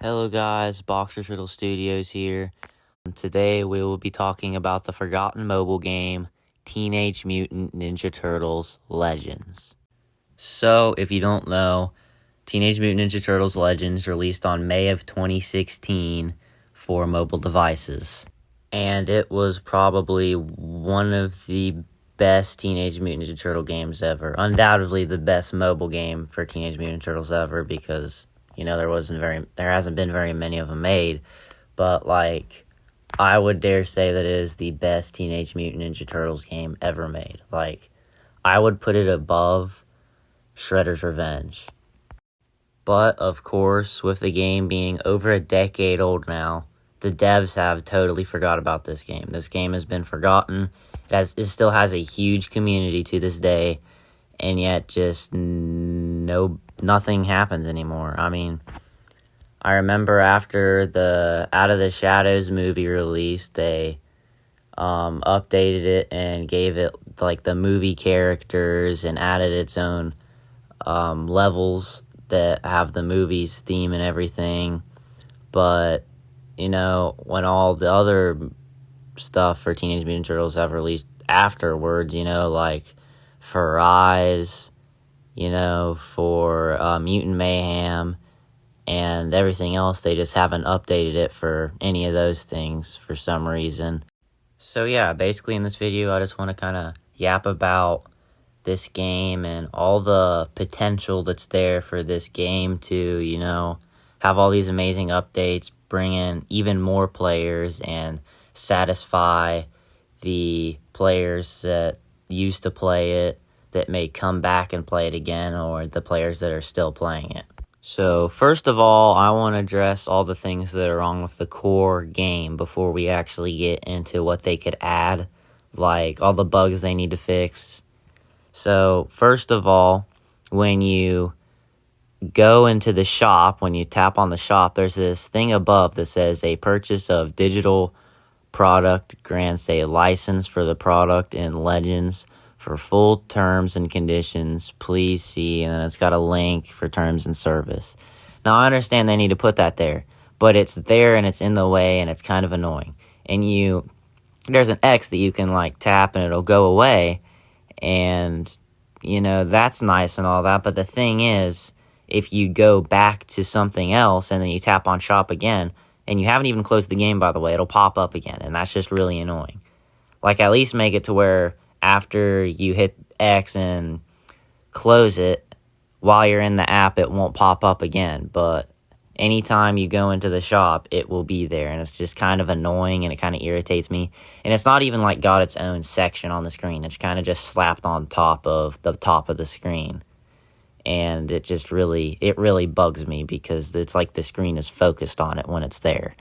Hello guys, Boxer Turtle Studios here. Today we will be talking about the forgotten mobile game, Teenage Mutant Ninja Turtles Legends. So, if you don't know, Teenage Mutant Ninja Turtles Legends released on May of 2016 for mobile devices. And it was probably one of the best Teenage Mutant Ninja Turtle games ever. Undoubtedly the best mobile game for Teenage Mutant Turtles ever because there hasn't been very many of them made, but I would dare say that it is the best Teenage Mutant Ninja Turtles game ever made. I would put it above Shredder's Revenge. But of course, with the game being over a decade old now, the devs have totally forgot about this game. This game has been forgotten. It still has a huge community to this day, and yet just nothing happens anymore. I mean, I remember after the Out of the Shadows movie released, they updated it and gave it the movie characters and added its own levels that have the movie's theme and everything. But when all the other stuff for Teenage Mutant Turtles have released afterwards, for Rise, for Mutant Mayhem, and everything else, they just haven't updated it for any of those things for some reason. So yeah, basically in this video, I just want to kind of yap about this game and all the potential that's there for this game to, have all these amazing updates, bring in even more players, and satisfy the players that used to play it that may come back and play it again, or the players that are still playing it. So first of all, I want to address all the things that are wrong with the core game before we actually get into what they could add, like all the bugs they need to fix. So first of all, when you go into the shop, when you tap on the shop, there's this thing above that says a purchase of digital product grants a license for the product in Legends. For full terms and conditions, please see, and then it's got a link for terms and service. Now, I understand they need to put that there, but it's there and it's in the way and it's kind of annoying. And there's an X that you can tap and it'll go away, and that's nice and all that, but the thing is, if you go back to something else and then you tap on shop again, and you haven't even closed the game, by the way, it'll pop up again, and that's just really annoying. At least make it to where after you hit X and close it, while you're in the app, it won't pop up again. But anytime you go into the shop, it will be there. And it's just kind of annoying, and it kind of irritates me. And it's not even got its own section on the screen. It's kind of just slapped on top of the screen. And it really bugs me because it's the screen is focused on it when it's there.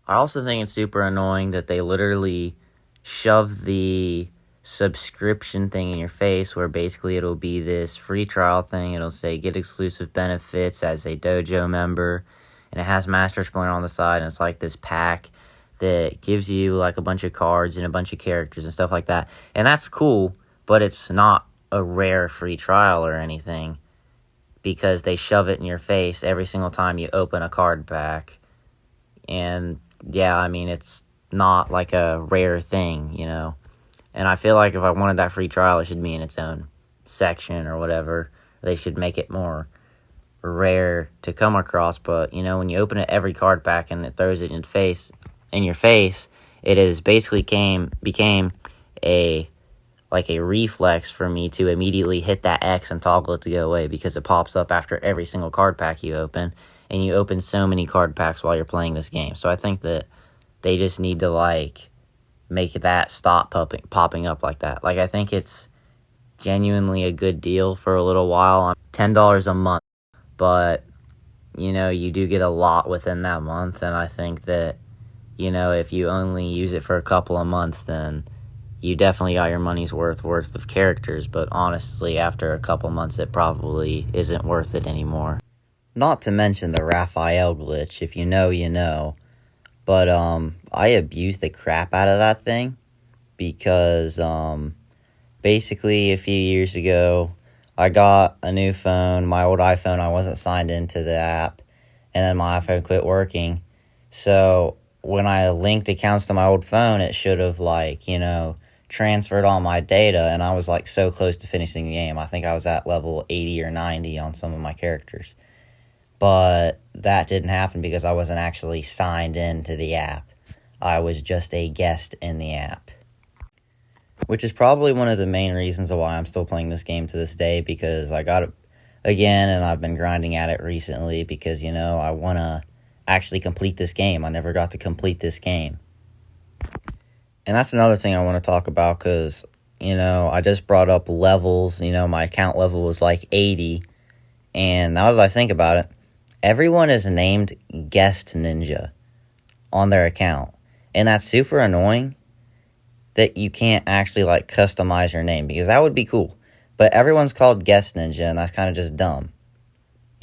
I also think it's super annoying that they literally shove the subscription thing in your face, where basically it'll be this free trial thing. It'll say get exclusive benefits as a dojo member, and it has Master Splinter on the side, and it's this pack that gives you a bunch of cards and a bunch of characters and stuff like that. And that's cool, but it's not a rare free trial or anything, because they shove it in your face every single time you open a card pack. And yeah, I mean, it's not a rare thing, and I feel if I wanted that free trial, it should be in its own section or whatever. They should make it more rare to come across. But when you open it every card pack and it throws it in your face, it is basically became a reflex for me to immediately hit that X and toggle it to go away, because it pops up after every single card pack you open, and you open so many card packs while you're playing this game. So I think that they just need to make that stop popping up like that. I think it's genuinely a good deal for a little while. $10 a month, but you do get a lot within that month, and I think that if you only use it for a couple of months, then you definitely got your money's worth of characters. But honestly, after a couple months, it probably isn't worth it anymore. Not to mention the Raphael glitch. If you know, you know. But I abused the crap out of that thing, because basically a few years ago, I got a new phone. My old iPhone, I wasn't signed into the app, and then my iPhone quit working. So when I linked accounts to my old phone, it should have, like, transferred all my data, and I was, like, so close to finishing the game. I think I was at level 80 or 90 on some of my characters. But that didn't happen because I wasn't actually signed in to the app. I was just a guest in the app. Which is probably one of the main reasons why I'm still playing this game to this day, because I got it again, and I've been grinding at it recently because, I want to actually complete this game. I never got to complete this game. And that's another thing I want to talk about because, I just brought up levels. My account level was like 80. And now that I think about it, everyone is named Guest Ninja on their account. And that's super annoying that you can't actually, like, customize your name, because that would be cool. But everyone's called Guest Ninja, and that's kind of just dumb.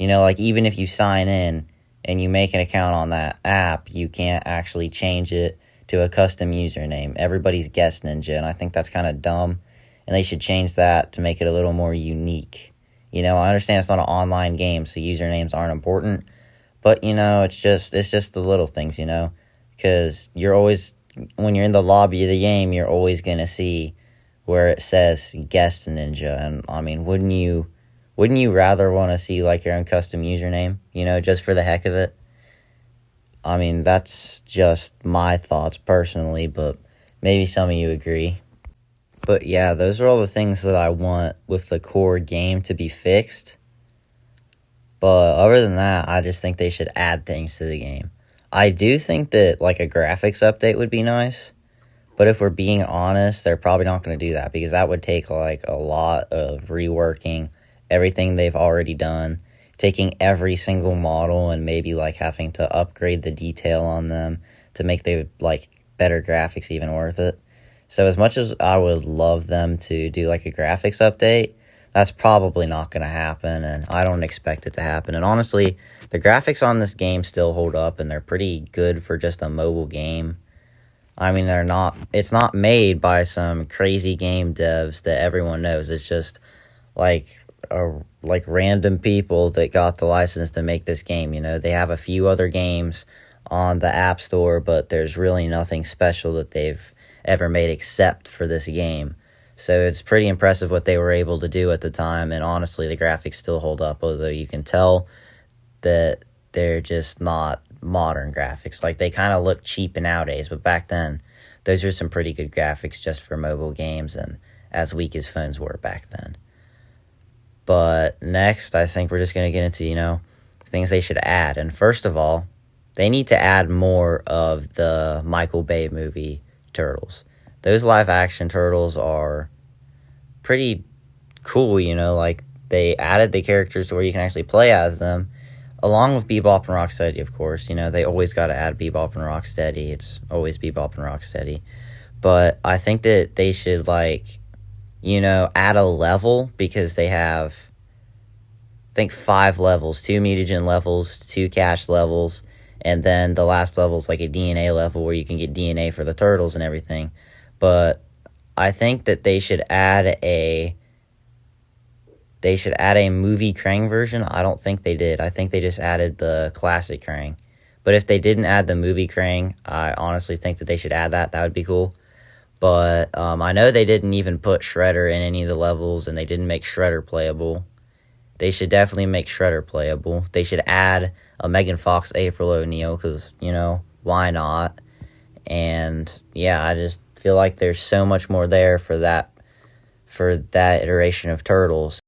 Like, even if you sign in and you make an account on that app, you can't actually change it to a custom username. Everybody's Guest Ninja, and I think that's kind of dumb, and they should change that to make it a little more unique. I understand it's not an online game, so usernames aren't important, but, it's just the little things, because you're always, when you're in the lobby of the game, you're always going to see where it says Guest Ninja, and, I mean, wouldn't you rather want to see, like, your own custom username, just for the heck of it? I mean, that's just my thoughts personally, but maybe some of you agree. But yeah, those are all the things that I want with the core game to be fixed. But other than that, I just think they should add things to the game. I do think that, like, a graphics update would be nice. But if we're being honest, they're probably not going to do that, because that would take, like, a lot of reworking everything they've already done, taking every single model and maybe, like, having to upgrade the detail on them to make the, like, better graphics even worth it. So as much as I would love them to do, like, a graphics update, that's probably not going to happen, and I don't expect it to happen. And honestly, the graphics on this game still hold up, and they're pretty good for just a mobile game. I mean, it's not made by some crazy game devs that everyone knows. It's just like random people that got the license to make this game. They have a few other games on the App Store, but there's really nothing special that they've ever made except for this game. So it's pretty impressive what they were able to do at the time, and honestly, the graphics still hold up, although you can tell that they're just not modern graphics. Like, they kind of look cheap nowadays, but back then, those are some pretty good graphics just for mobile games, and as weak as phones were back then. But next, I think we're just going to get into, things they should add. And first of all, they need to add more of the Michael Bay movie Turtles. Those live-action Turtles are pretty cool, like, they added the characters to where you can actually play as them, along with Bebop and Rocksteady, of course. They always got to add Bebop and Rocksteady. It's always Bebop and Rocksteady. But I think that they should, like, add a level, because they have, I think, 5 levels, 2 mutagen levels, 2 cash levels, and then the last level is like a DNA level where you can get DNA for the turtles and everything. But I think that they should add a movie Krang version. I don't think they did. I think they just added the classic Krang. But if they didn't add the movie Krang, I honestly think that they should add that. That would be cool. But I know they didn't even put Shredder in any of the levels, and they didn't make Shredder playable. They should definitely make Shredder playable. They should add a Megan Fox, April O'Neil, because, why not? And, yeah, I just feel like there's so much more there for that iteration of Turtles.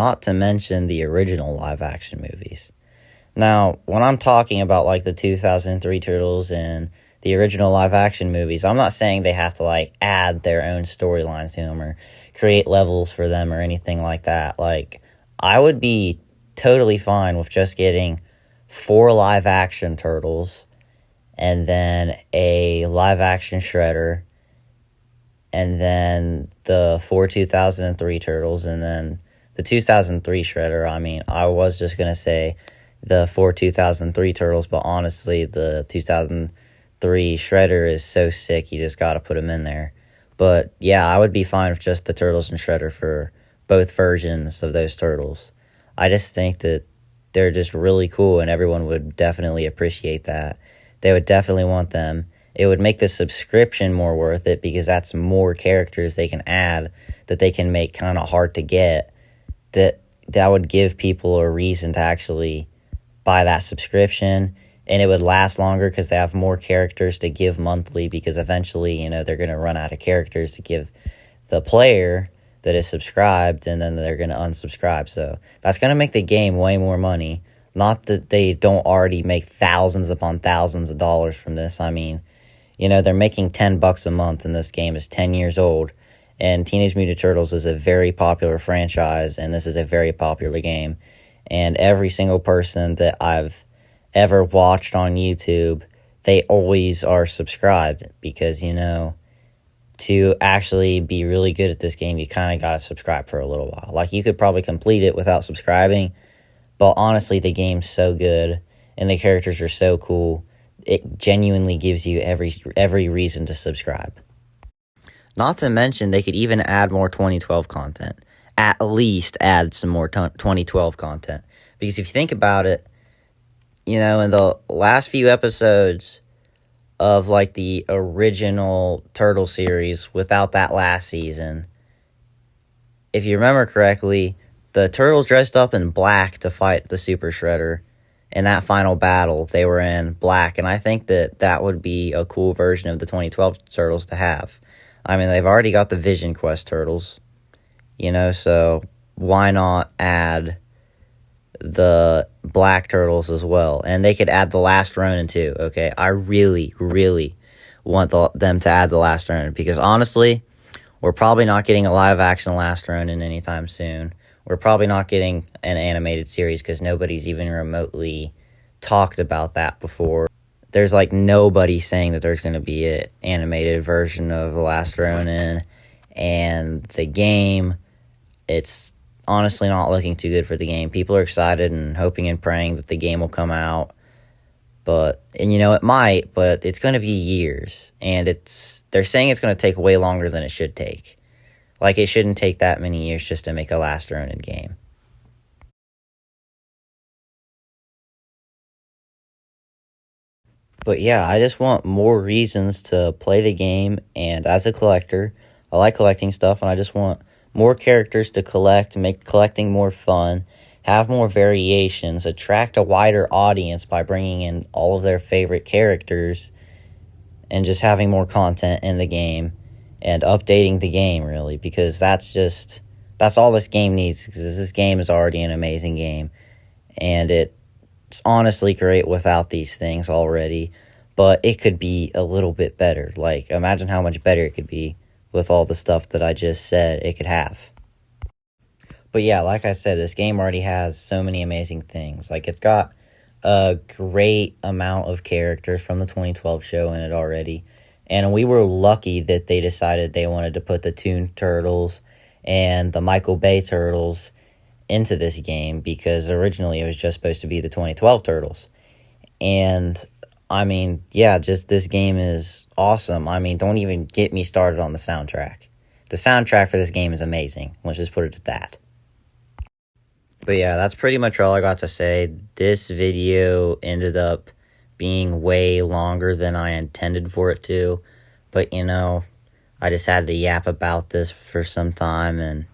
not to mention the original live-action movies. Now, when I'm talking about, like, the 2003 Turtles and the original live-action movies, I'm not saying they have to, like, add their own storyline to them or create levels for them or anything like that. Like, I would be totally fine with just getting 4 live-action Turtles and then a live-action Shredder and then the 4 2003 Turtles and then the 2003 Shredder. I mean, I was just going to say the 4 2003 Turtles, but honestly, the 2003 Shredder is so sick, you just got to put him in there. But yeah, I would be fine with just the Turtles and Shredder for both versions of those Turtles. I just think that they're just really cool, and everyone would definitely appreciate that. They would definitely want them. It would make the subscription more worth it because that's more characters they can add that they can make kind of hard to get. That would give people a reason to actually buy that subscription, and it would last longer because they have more characters to give monthly, because eventually, they're going to run out of characters to give the player that is subscribed, and then they're going to unsubscribe. So that's going to make the game way more money. Not that they don't already make thousands upon thousands of dollars from this. I mean, they're making $10 a month, and this game is 10 years old. And Teenage Mutant Turtles is a very popular franchise, and this is a very popular game. And every single person that I've ever watched on YouTube, they always are subscribed because, to actually be really good at this game, you kind of got to subscribe for a little while. Like, you could probably complete it without subscribing, but honestly, the game's so good and the characters are so cool, it genuinely gives you every reason to subscribe. Not to mention, they could even add more 2012 content. At least add some more 2012 content. Because if you think about it, in the last few episodes of, like, the original Turtle series without that last season, if you remember correctly, the Turtles dressed up in black to fight the Super Shredder. In that final battle, they were in black, and I think that would be a cool version of the 2012 Turtles to have. I mean, they've already got the Vision Quest Turtles, so why not add the Black Turtles as well? And they could add the Last Ronin too, okay? I really, really want them to add the Last Ronin, because honestly, we're probably not getting a live-action Last Ronin anytime soon. We're probably not getting an animated series because nobody's even remotely talked about that before. There's, like, nobody saying that there's going to be an animated version of The Last Ronin, and the game, it's honestly not looking too good for the game. People are excited and hoping and praying that the game will come out, and it might, but it's going to be years, and they're saying it's going to take way longer than it should take. Like, it shouldn't take that many years just to make a Last Ronin game. But yeah, I just want more reasons to play the game, and as a collector, I like collecting stuff, and I just want more characters to collect, make collecting more fun, have more variations, attract a wider audience by bringing in all of their favorite characters, and just having more content in the game, and updating the game, really, because that's all this game needs, because this game is already an amazing game, and it's honestly great without these things already, but it could be a little bit better. Like, imagine how much better it could be with all the stuff that I just said it could have. But yeah, like I said, this game already has so many amazing things. Like, it's got a great amount of characters from the 2012 show in it already. And we were lucky that they decided they wanted to put the Toon Turtles and the Michael Bay Turtles into this game, because originally it was just supposed to be the 2012 Turtles. And, I mean, yeah, just this game is awesome. I mean, don't even get me started on the soundtrack. The soundtrack for this game is amazing. Let's just put it at that. But yeah, that's pretty much all I got to say. This video ended up being way longer than I intended for it to. But, I just had to yap about this for some time and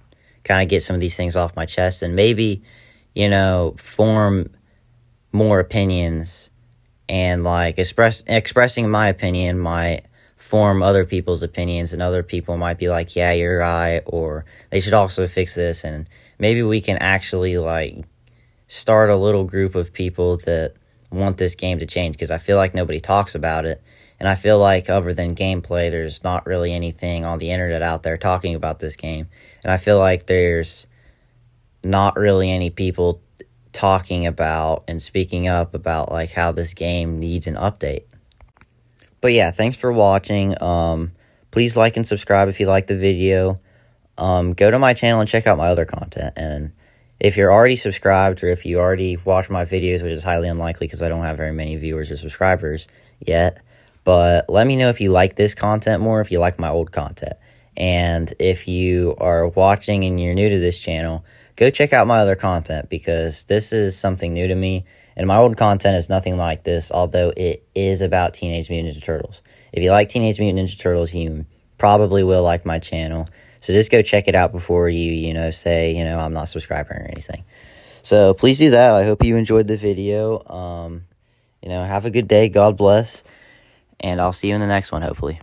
kind of get some of these things off my chest, and maybe, form more opinions, and, like, expressing my opinion might form other people's opinions, and other people might be like, yeah, you're right, or they should also fix this, and maybe we can actually like start a little group of people that want this game to change, because I feel like nobody talks about it, and I feel like other than gameplay, there's not really anything on the internet out there talking about this game, and I feel like there's not really any people talking about and speaking up about like how this game needs an update. But yeah, thanks for watching. Please like and subscribe if you like the video. Go to my channel and check out my other content. And if you're already subscribed, or if you already watch my videos, which is highly unlikely because I don't have very many viewers or subscribers yet, but let me know if you like this content more, if you like my old content. And if you are watching and you're new to this channel, go check out my other content, because this is something new to me, and my old content is nothing like this, although it is about Teenage Mutant Ninja Turtles. If you like Teenage Mutant Ninja Turtles, you probably will like my channel. So just go check it out before you say, I'm not subscribing or anything. So please do that. I hope you enjoyed the video. Have a good day. God bless. And I'll see you in the next one, hopefully.